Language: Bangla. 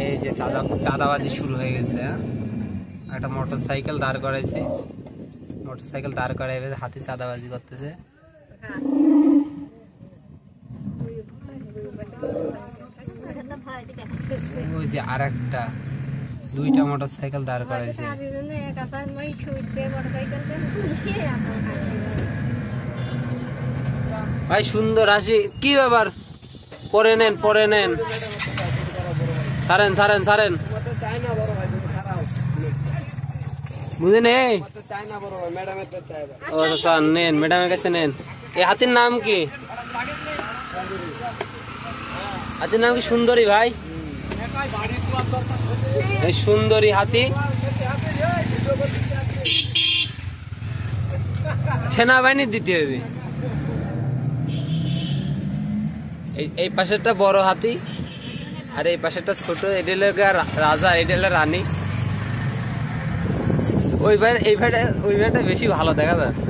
এই যে চাঁদাবাজি শুরু হয়ে গেছে। একটা মোটরসাইকেল দাঁড় করাইছে, মোটরসাইকেল দাঁড় করাই হাতি চাঁদাবাজি করতেছে। ওই যে আর একটা দুইটা মোটরসাইকেল দাঁড় করাইছে। ভাই সুন্দর হাসি, কি ব্যাপার? পরে নেন পরে নেন, ছাড়েন ছাড়েন ছাড়েন, বুঝে নেই। ও আচ্ছা নেন, ম্যাডামের কাছে নেন। এই হাতির নাম কি? হাতির নাম কি সুন্দরী ভাই? এই সুন্দরী হাতি সেনাবাহিনীর দিতে হবে। এই পাশেরটা বড় হাতি আর এই পাশেরটা ছোট। এটা হলো রাজা, এটা হলো রানী। ওই ভাইটা বেশি ভালো দেখা যাচ্ছে।